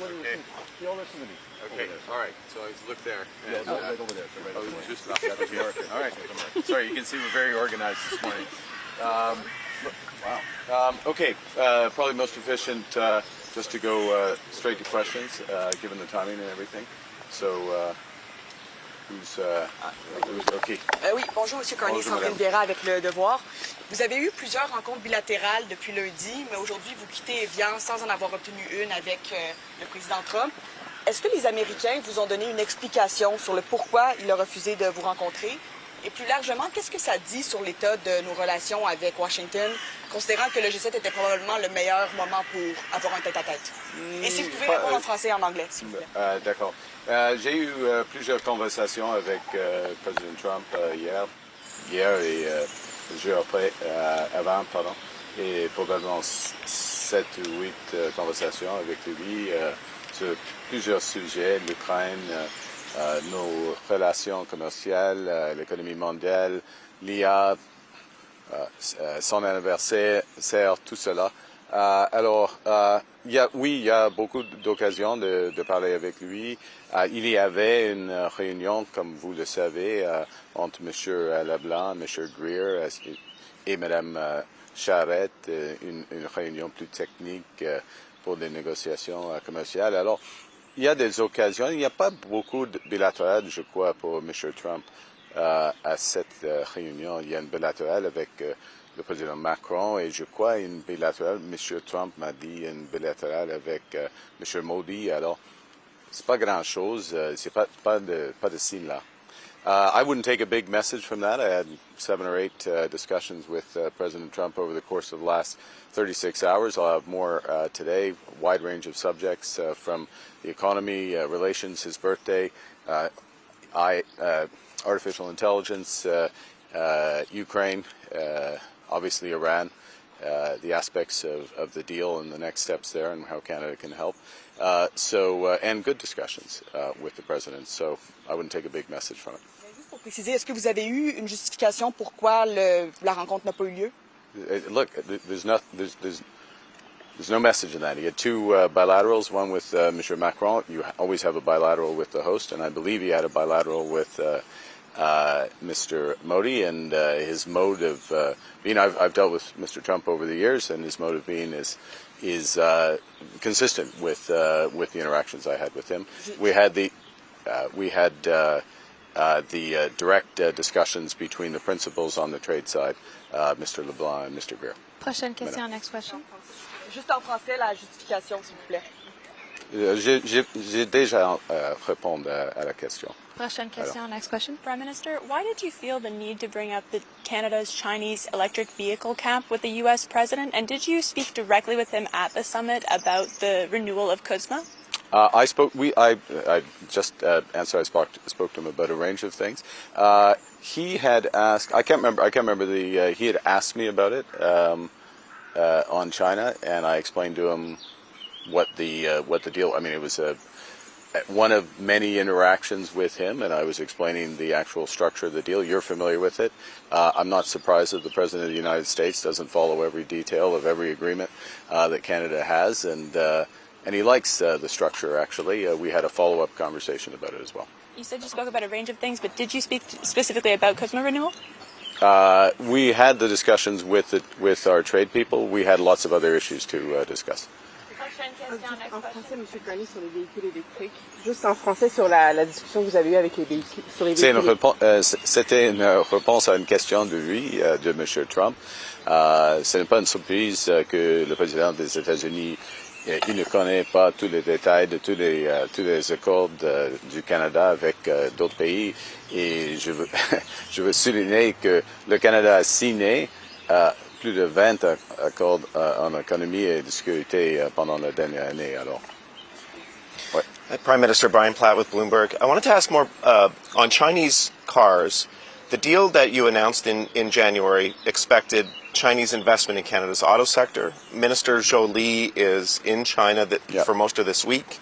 Okay. You'll listen to me. Okay. All right. So I look there. And, right over there. So right over there. Just that's American. All right. Sorry, you can see we're very organized this morning. Wow. Okay. Probably most efficient just to go straight to questions, given the timing and everything. So. Okay. Oui, bonjour, M. Carney, Sandrine Vera avec Le Devoir. Vous avez eu plusieurs rencontres bilatérales depuis lundi, mais aujourd'hui, vous quittez Evian sans en avoir obtenu une avec le président Trump. Est-ce que les Américains vous ont donné une explication sur le pourquoi il a refusé de vous rencontrer? Et plus largement, qu'est-ce que ça dit sur l'état de nos relations avec Washington, considérant que le G7 était probablement le meilleur moment pour avoir un tête-à- et? Et si vous pouvez répondre en français et en anglais, s'il vous plaît. D'accord. J'ai eu plusieurs conversations avec le président Trump hier et le jour après, avant, pardon, et probablement 7 ou 8 conversations avec lui sur plusieurs sujets, l'Ukraine, nos relations commerciales, l'économie mondiale, l'IA, son anniversaire, tout cela. Alors, il y a beaucoup d'occasions de parler avec lui. Il y avait une réunion, comme vous le savez, entre M. Leblanc, M. Greer et Mme Charette, une réunion plus technique pour des négociations commerciales. Alors, il y a des occasions. Il n'y a pas beaucoup de bilatérales, je crois, pour M. Trump à cette réunion. Il y a une bilatérale avec le président Macron et je crois une bilatérale. M. Trump m'a dit une bilatérale avec M. Modi. Alors, c'est pas grand-chose. C'est pas de signe là. I wouldn't take a big message from that. I had 7 or 8 discussions with President Trump over the course of the last 36 hours. I'll have more today, a wide range of subjects from the economy, relations, his birthday, artificial intelligence, Ukraine, obviously Iran, the aspects of the deal and the next steps there and how Canada can help. And good discussions with the President. So I wouldn't take a big message from it. Juste pour préciser, est-ce que vous avez eu une justification pourquoi la rencontre n'a pas eu lieu? Look, there's no message in that. He had 2 bilaterals, one with Mr. Macron. You always have a bilateral with the host, and I believe he had a bilateral with Mr. Modi, and his mode of being. I've dealt with Mr. Trump over the years, and his mode of being is consistent with the interactions I had with him. We had the direct discussions between the principals on the trade side, Mr. LeBlanc and Mr. Greer. Prochaine question, next question. Juste en français, la justification, s'il vous plaît. J'ai déjà répondu à la question. Prochaine question, next question. Prime Minister, why did you feel the need to bring up Canada's Chinese electric vehicle cap with the U.S. President? And did you speak directly with him at the summit about the renewal of CUSMA? I just answered. I spoke to him about a range of things. He had asked. I can't remember he had asked me about it on China, and I explained to him what the deal. I mean, it was one of many interactions with him, and I was explaining the actual structure of the deal. You're familiar with it. I'm not surprised that the President of the United States doesn't follow every detail of every agreement that Canada has, and he likes the structure, actually. We had a follow-up conversation about it as well. You said you spoke about a range of things, but did you speak specifically about CUSMA renewal? We had the discussions with our trade people. We had lots of other issues to discuss. En français, M. Carney, sur les véhicules électriques. Juste en français sur la discussion que vous avez eue avec les véhicules. C'était une réponse à une question de lui, de M. Trump. Ce n'est pas une surprise que le président des États-Unis il ne connaît pas tous les détails de tous les accords du Canada avec d'autres pays. Et je veux souligner que le Canada a signé plus de 20 accords en économie et de sécurité pendant la dernière année. Alors, ouais. Prime Minister Brian Platt with Bloomberg. I wanted to ask more on Chinese cars. The deal that you announced in January expected Chinese investment in Canada's auto sector. Minister Zhou Li is in China for most of this week.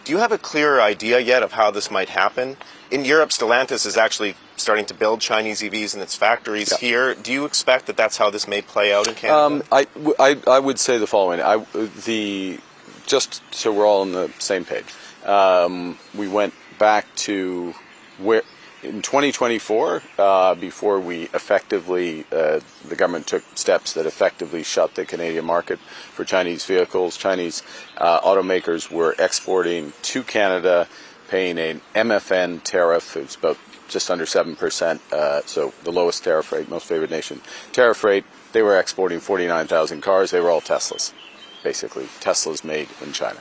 Do you have a clear idea yet of how this might happen? In Europe, Stellantis is actually starting to build Chinese EVs in its factories here. Do you expect that that's how this may play out in Canada? I would say the following. The just so we're all on the same page, we went back to where in 2024, before we effectively, the government took steps that effectively shut the Canadian market for Chinese vehicles. Chinese automakers were exporting to Canada, paying an MFN tariff. It's about just under 7%, so the lowest tariff rate, most favored nation tariff rate. They were exporting 49,000 cars. They were all Teslas, basically. Teslas made in China.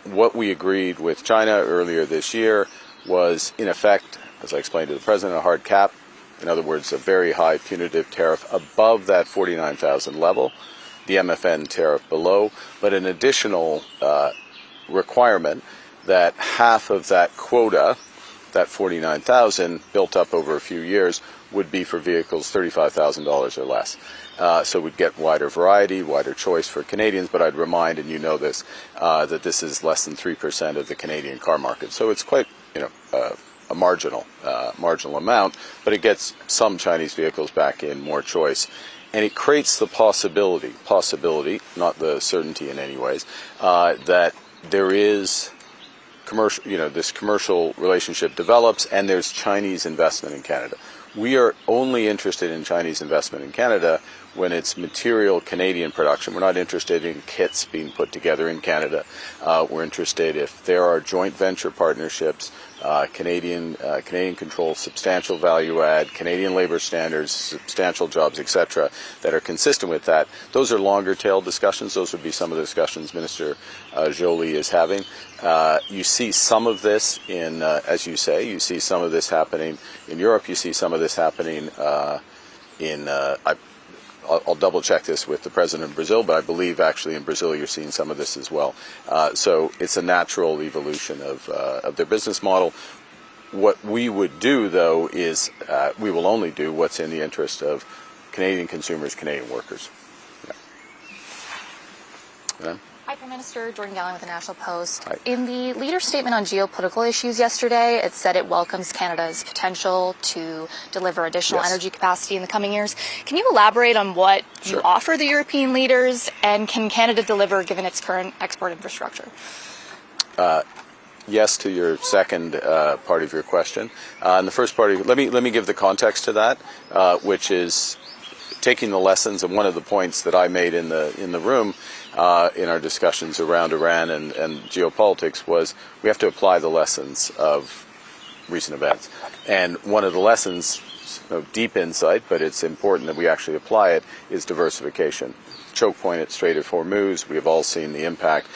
What we agreed with China earlier this year was, in effect, as I explained to the President, a hard cap. In other words, a very high punitive tariff above that 49,000 level, the MFN tariff below, but an additional requirement that half of that quota, that 49,000 built up over a few years, would be for vehicles $35,000 or less. So we'd get wider variety, wider choice for Canadians, but I'd remind, and you know this, that this is less than 3% of the Canadian car market. So it's quite, a marginal amount, but it gets some Chinese vehicles back in, more choice. And it creates the possibility, not the certainty in any ways, that there is commercial, this commercial relationship develops and there's Chinese investment in Canada. We are only interested in Chinese investment in Canada when it's material Canadian production. We're not interested in kits being put together in Canada. We're interested if there are joint venture partnerships, Canadian control, substantial value add, Canadian labor standards, substantial jobs, etc., that are consistent with that. Those are longer tail discussions. Those would be some of the discussions Minister Joly is having. You see some of this in, as you say, you see some of this happening in Europe. You see some of this happening I'll double check this with the president of Brazil, but I believe actually in Brazil you're seeing some of this as well. So it's a natural evolution of their business model. What we would do, though, is we will only do what's in the interest of Canadian consumers, Canadian workers. Yeah. Hi, Prime Minister. Jordan Gallen with the National Post. Hi. In the leader's statement on geopolitical issues yesterday, it said it welcomes Canada's potential to deliver additional energy capacity in the coming years. Can you elaborate on what you offer the European leaders, and can Canada deliver given its current export infrastructure? Yes to your second part of your question. And the first part, let me give the context to that, which is taking the lessons, and one of the points that I made in the room in our discussions around Iran and geopolitics was we have to apply the lessons of recent events. And one of the lessons, deep insight, but it's important that we actually apply it, is diversification. Choke point at Strait of Hormuz, we have all seen the impact,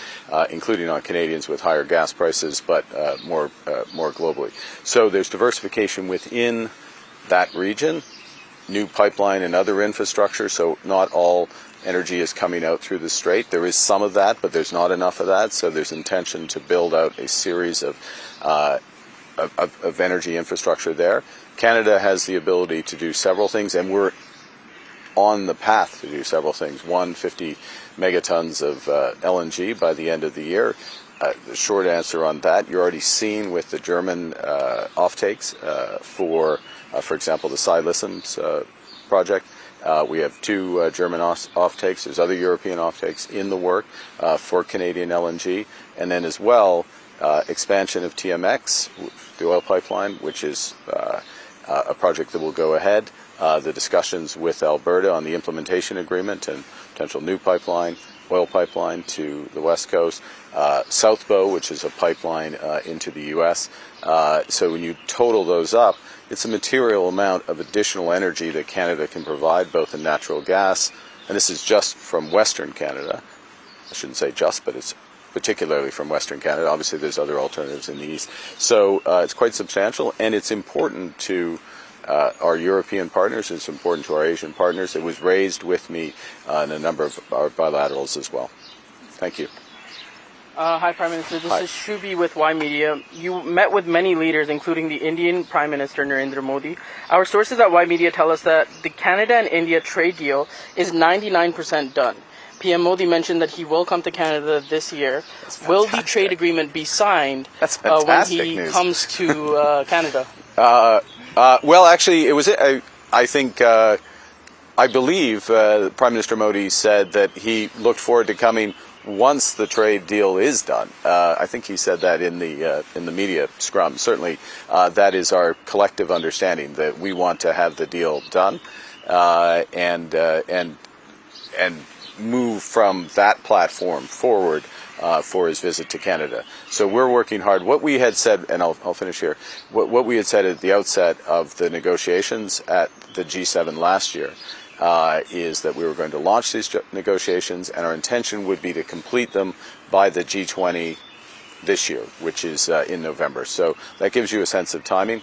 including on Canadians with higher gas prices, but more globally. So there's diversification within that region, new pipeline and other infrastructure, so not all energy is coming out through the strait. There is some of that, but there's not enough of that, so there's intention to build out a series of energy infrastructure there. Canada has the ability to do several things, and we're on the path to do several things. 150 megatons of LNG by the end of the year. The short answer on that, you're already seeing with the German offtakes for example, the Silissums project. We have two German offtakes. There's other European offtakes in the work for Canadian LNG. And then as well, expansion of TMX, the oil pipeline, which is a project that will go ahead. The discussions with Alberta on the implementation agreement and potential new pipeline, oil pipeline to the West Coast. South Bow, which is a pipeline into the U.S. So when you total those up, it's a material amount of additional energy that Canada can provide, both in natural gas, and this is just from Western Canada. I shouldn't say just, but it's particularly from Western Canada. Obviously, there's other alternatives in the East. So it's quite substantial, and it's important to our European partners. It's important to our Asian partners. It was raised with me in a number of our bilaterals as well. Thank you. Hi, Prime Minister. This is Shubi with Y Media. You met with many leaders, including the Indian Prime Minister Narendra Modi. Our sources at Y Media tell us that the Canada and India trade deal is 99% done. PM Modi mentioned that he will come to Canada this year. Will the trade agreement be signed when he comes to Canada? Well, actually, it was. I think. I believe Prime Minister Modi said that he looked forward to coming once the trade deal is done, I think he said that in the media scrum. Certainly, that is our collective understanding that we want to have the deal done and move from that platform forward for his visit to Canada. So we're working hard. What we had said, and I'll finish here, what we had said at the outset of the negotiations at the G7 last year is that we were going to launch these negotiations, and our intention would be to complete them by the G20 this year, which is in November. So that gives you a sense of timing.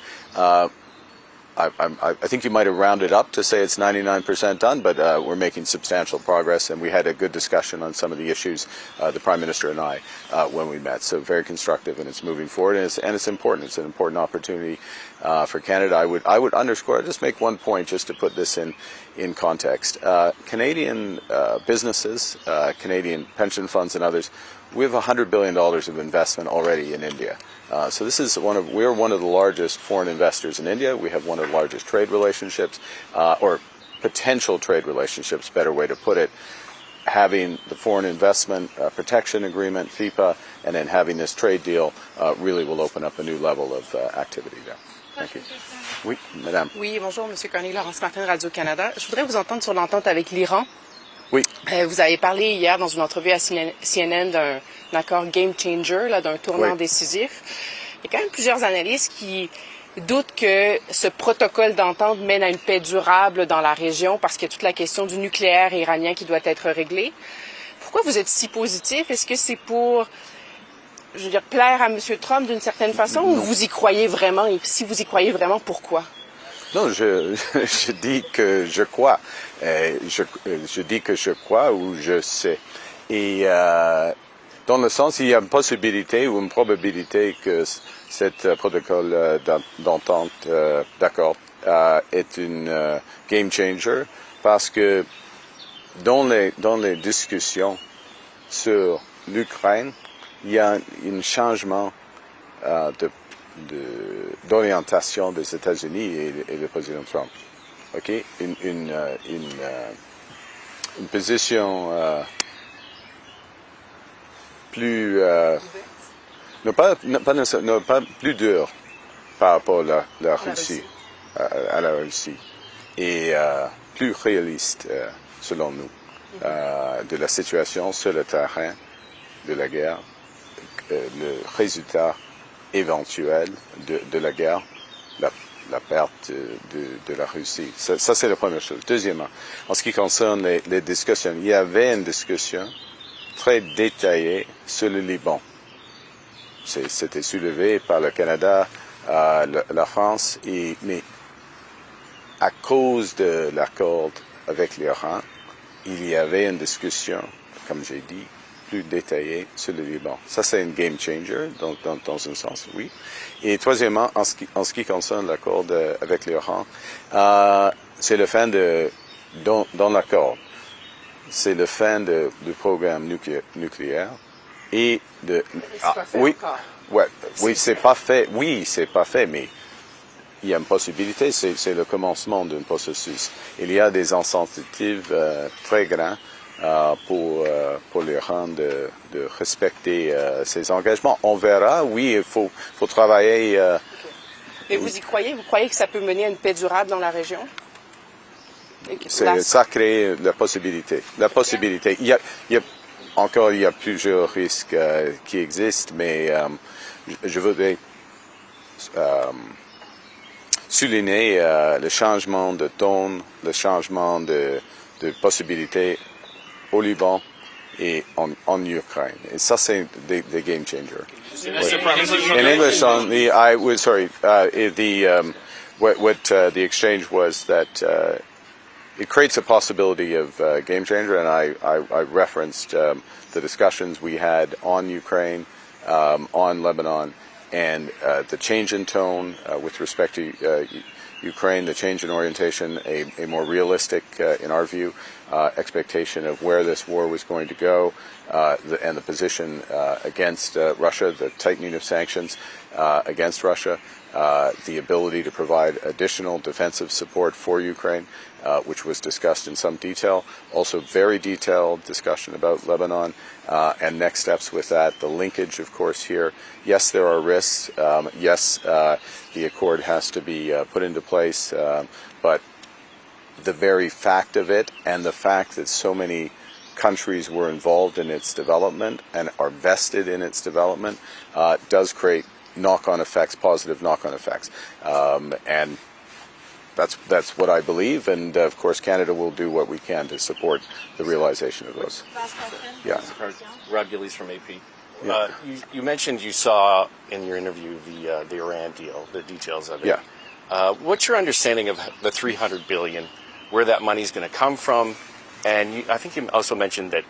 I think you might have rounded up to say it's 99% done, but we're making substantial progress, and we had a good discussion on some of the issues, the Prime Minister and I, when we met. So very constructive, and it's moving forward, and it's important. It's an important opportunity for Canada. I would underscore, I'll just make one point just to put this in context. Canadian businesses, Canadian pension funds and others, we have $100 billion of investment already in India. So this is we're one of the largest foreign investors in India. We have one of the largest trade relationships, or potential trade relationships, better way to put it. Having the Foreign Investment Protection Agreement, FIPA, and then having this trade deal really will open up a new level of activity there. Thank you. Oui, madame. Oui, bonjour, M. Carney, Laurence Martin, Radio-Canada. Je voudrais vous entendre sur l'entente avec l'Iran. Oui. Vous avez parlé hier dans une entrevue à CNN d'un accord game changer, d'un tournant décisif. Il y a quand même plusieurs analystes qui doutent que ce protocole d'entente mène à une paix durable dans la région parce qu'il y a toute la question du nucléaire iranien qui doit être réglée. Pourquoi vous êtes si positif? Est-ce que c'est pour, je veux dire, plaire à M. Trump d'une certaine façon ou vous y croyez vraiment? Et si vous y croyez vraiment, pourquoi? Non, je dis que je crois. Je dis que je crois ou je sais. Et dans le sens, il y a une possibilité ou une probabilité que cet protocole d'entente, d'accord, est une game changer parce que dans les discussions sur l'Ukraine, il y a un changement d'orientation des États-Unis et le président Trump. Ok, une position plus pas plus dure par rapport à la Russie, à la Russie, et plus réaliste selon nous de la situation sur le terrain de la guerre, le résultat éventuel de la guerre, la perte de la Russie. Ça c'est la première chose. Deuxièmement, en ce qui concerne les discussions, il y avait une discussion très détaillée sur le Liban. C'était soulevé par le Canada, la France, mais à cause de l'accord avec l'Iran, il y avait une discussion, comme j'ai dit, plus détaillée sur le Liban. Ça, c'est une game changer, donc dans un sens, oui. Et troisièmement, en ce qui concerne l'accord avec l'Iran, c'est la fin dans l'accord, c'est la fin du programme nucléaire et oui, c'est pas fait, mais il y a une possibilité, c'est le commencement d'un processus. Il y a des incentives très grands pour l'Iran de respecter ses engagements. On verra, oui, il faut travailler. Et vous y croyez? Vous croyez que ça peut mener à une paix durable dans la région? Ça crée la possibilité. Il y a plusieurs risques qui existent, mais je voudrais souligner le changement de ton, le changement de possibilités au Liban et en Ukraine. Et ça, c'est des game changers. In English, the exchange was that it creates a possibility of game changer, and I referenced the discussions we had on Ukraine, on Lebanon, and the change in tone with respect to Ukraine, the change in orientation, a more realistic, in our view, expectation of where this war was going to go, and the position against Russia, the tightening of sanctions against Russia, the ability to provide additional defensive support for Ukraine, which was discussed in some detail. Also very detailed discussion about Lebanon and next steps with that. The linkage, of course, here. Yes, there are risks. Yes, the accord has to be put into place. But the very fact of it and the fact that so many countries were involved in its development and are vested in its development does create knock-on effects, positive knock-on effects. And that's what I believe, and of course Canada will do what we can to support the realization of those. Last question. Yeah. Rob Gillies from AP. Yeah. You mentioned you saw in your interview the Iran deal, the details of it. Yeah. What's your understanding of the $300 billion, where that money is going to come from? And I think you also mentioned that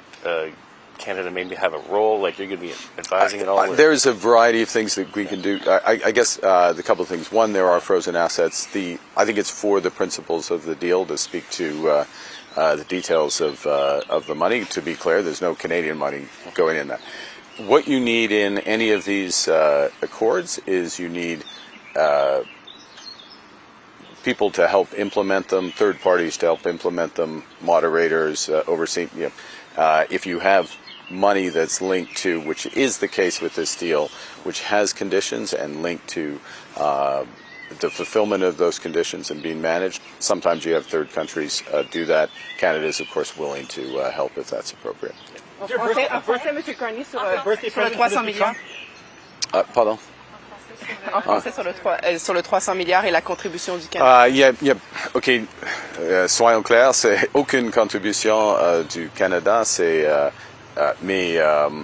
Canada maybe have a role, like you're going to be advising it all? There's a variety of things that we can do. I guess the couple of things. One, there are frozen assets. I think it's for the principles of the deal to speak to the details of the money. To be clear, there's no Canadian money going in that. What you need in any of these accords is you need people to help implement them, third parties to help implement them, moderators, overseeing. If you have money that's linked to, which is the case with this deal, which has conditions and linked to the fulfillment of those conditions and being managed, sometimes you have third countries do that. Canada is, of course, willing to help if that's appropriate. En français, M. Carney, sur le 300 milliards. Pardon? En français, sur le 300 milliards et la contribution du Canada. OK. Soyons clairs, c'est aucune contribution du Canada, mais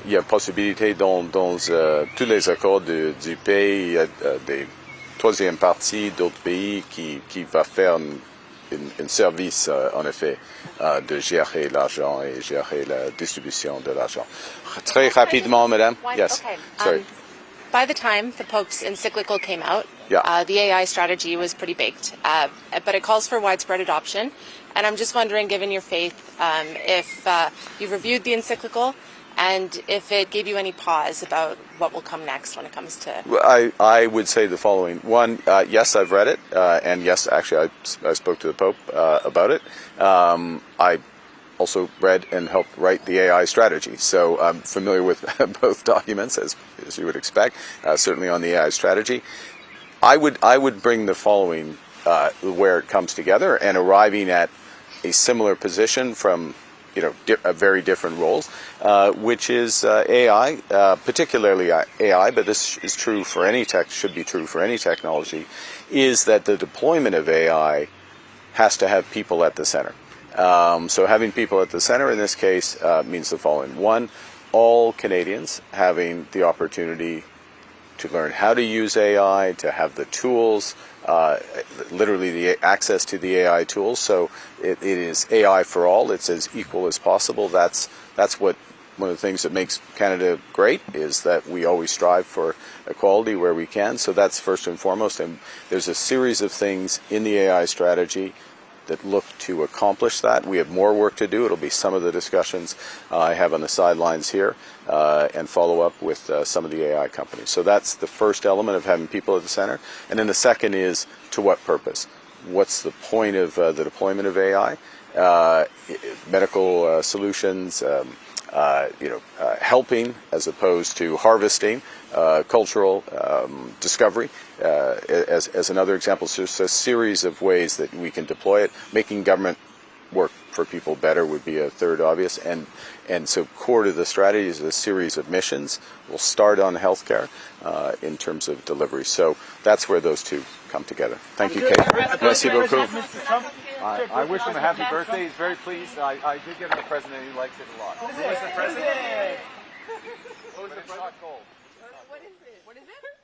il y a possibilité dans tous les accords du pays, il y a des troisième parties d'autres pays qui va faire un service, en effet, de gérer l'argent et gérer la distribution de l'argent. Très rapidement, madame. Yes. Okay. Sorry. By the time the Pope's encyclical came out, Yeah. the AI strategy was pretty baked, but it calls for widespread adoption. And I'm just wondering, given your faith, if you've reviewed the encyclical and if it gave you any pause about what will come next when it comes to... I would say the following. One, yes, I've read it, and yes, actually, I spoke to the Pope about it. I also read and helped write the AI strategy, so I'm familiar with both documents, as you would expect, certainly on the AI strategy. I would bring the following, where it comes together, and arriving at a similar position from very different roles, which is AI, particularly AI, but this is true for any should be true for any technology, is that the deployment of AI has to have people at the center. So having people at the center in this case means the following. One, all Canadians having the opportunity to learn how to use AI, to have the tools, literally the access to the AI tools. So it is AI for all. It's as equal as possible. That's what one of the things that makes Canada great, is that we always strive for equality where we can. So that's first and foremost. And there's a series of things in the AI strategy that look to accomplish that. We have more work to do. It'll be some of the discussions I have on the sidelines here and follow up with some of the AI companies. So that's the first element of having people at the center. And then the second is, to what purpose? What's the point of the deployment of AI? Medical solutions, helping as opposed to harvesting, cultural discovery, as another example. So there's a series of ways that we can deploy it. Making government work for people better would be a third obvious. And so core to the strategy is a series of missions. We'll start on healthcare in terms of delivery. So that's where those two come together. Thank you, Kate. Merci beaucoup. I wish him a happy birthday. He's very pleased. I did give him a present and he likes it a lot. Who was the president? What was the president? What is it?